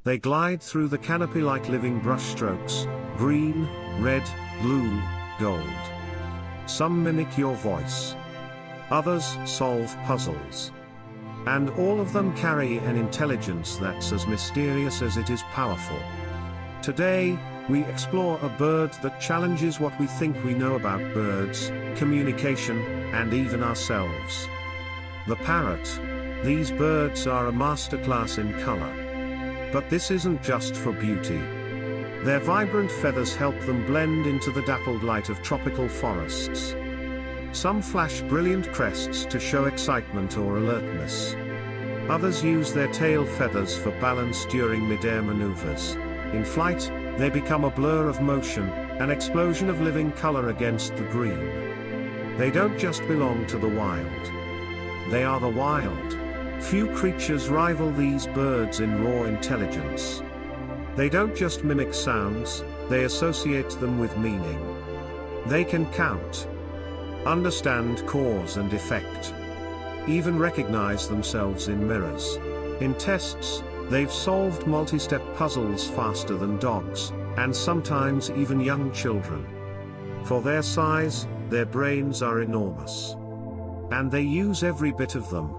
They glide through the canopy like living brushstrokes, green, red, blue, gold. Some mimic your voice. Others solve puzzles. And all of them carry an intelligence that's as mysterious as it is powerful. Today, we explore a bird that challenges what we think we know about birds, communication, and even ourselves. The parrot. These birds are a masterclass in color. But this isn't just for beauty. Their vibrant feathers help them blend into the dappled light of tropical forests. Some flash brilliant crests to show excitement or alertness. Others use their tail feathers for balance during mid-air maneuvers. In flight, they become a blur of motion, an explosion of living color against the green. They don't just belong to the wild. They are the wild. Few creatures rival these birds in raw intelligence. They don't just mimic sounds, they associate them with meaning. They can count, understand cause and effect, even recognize themselves in mirrors. In tests, they've solved multi-step puzzles faster than dogs, and sometimes even young children. For their size, their brains are enormous. And they use every bit of them.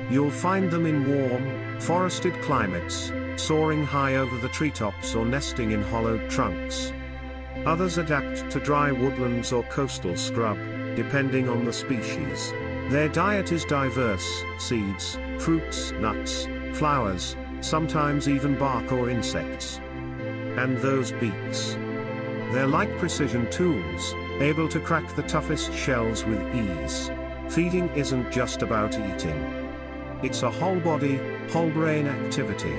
You'll find them in warm, forested climates, soaring high over the treetops or nesting in hollowed trunks. Others adapt to dry woodlands or coastal scrub, depending on the species. Their diet is diverse: seeds, fruits, nuts, flowers, sometimes even bark or insects. And those beaks. They're like precision tools, able to crack the toughest shells with ease. Feeding isn't just about eating. It's a whole body, whole brain activity.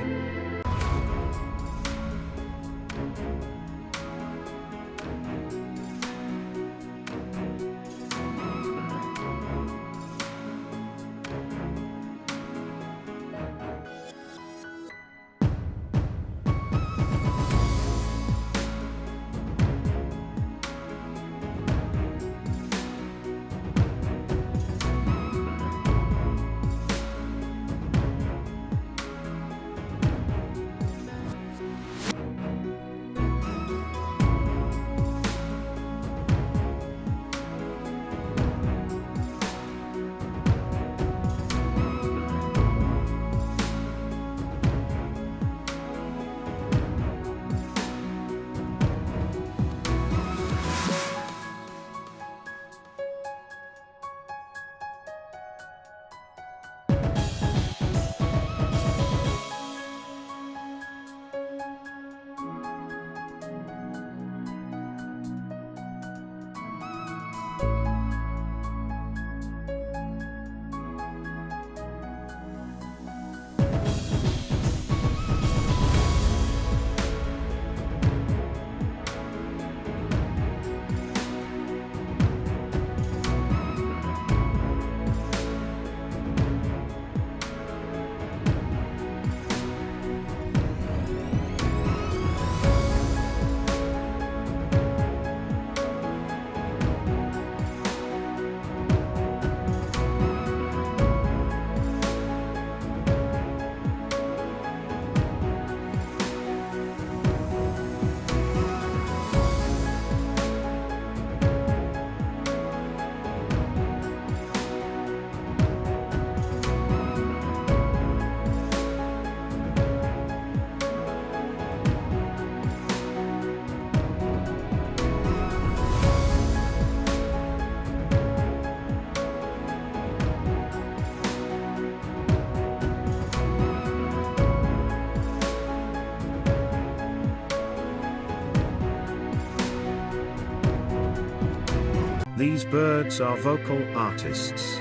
These birds are vocal artists.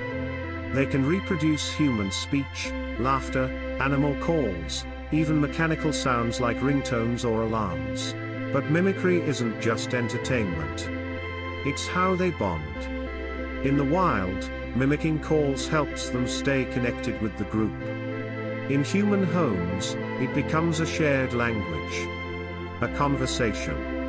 They can reproduce human speech, laughter, animal calls, even mechanical sounds like ringtones or alarms. But mimicry isn't just entertainment. It's how they bond. In the wild, mimicking calls helps them stay connected with the group. In human homes, it becomes a shared language. A conversation.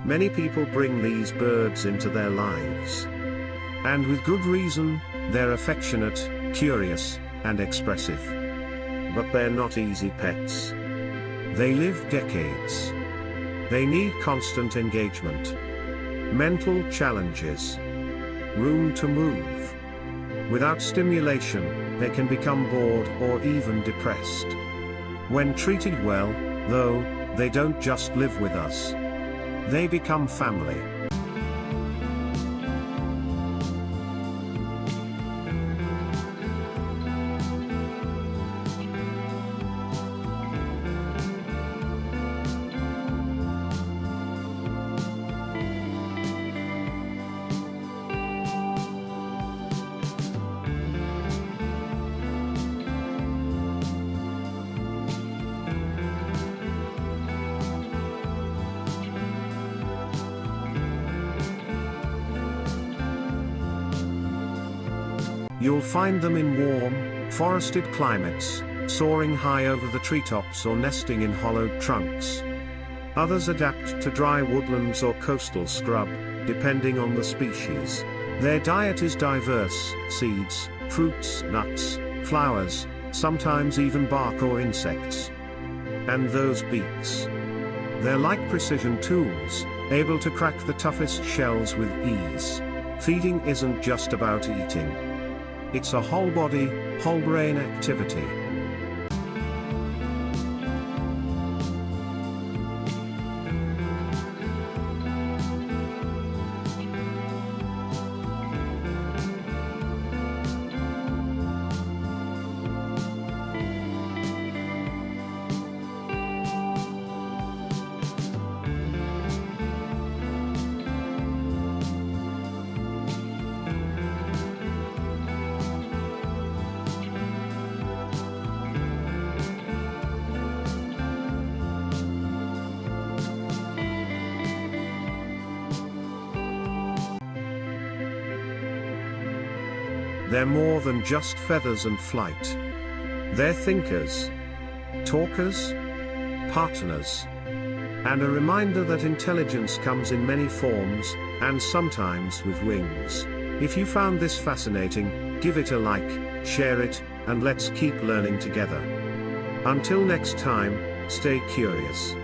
Many people bring these birds into their lives. And with good reason, they're affectionate, curious, and expressive. But they're not easy pets. They live decades. They need constant engagement, mental challenges, room to move. Without stimulation, they can become bored or even depressed. When treated well, though, they don't just live with us. They become family. You'll find them in warm, forested climates, soaring high over the treetops or nesting in hollowed trunks. Others adapt to dry woodlands or coastal scrub, depending on the species. Their diet is diverse: seeds, fruits, nuts, flowers, sometimes even bark or insects. And those beaks. They're like precision tools, able to crack the toughest shells with ease. Feeding isn't just about eating. It's a whole body, whole brain activity. They're more than just feathers and flight. They're thinkers, talkers, partners, and a reminder that intelligence comes in many forms, and sometimes with wings. If you found this fascinating, give it a like, share it, and let's keep learning together. Until next time, stay curious.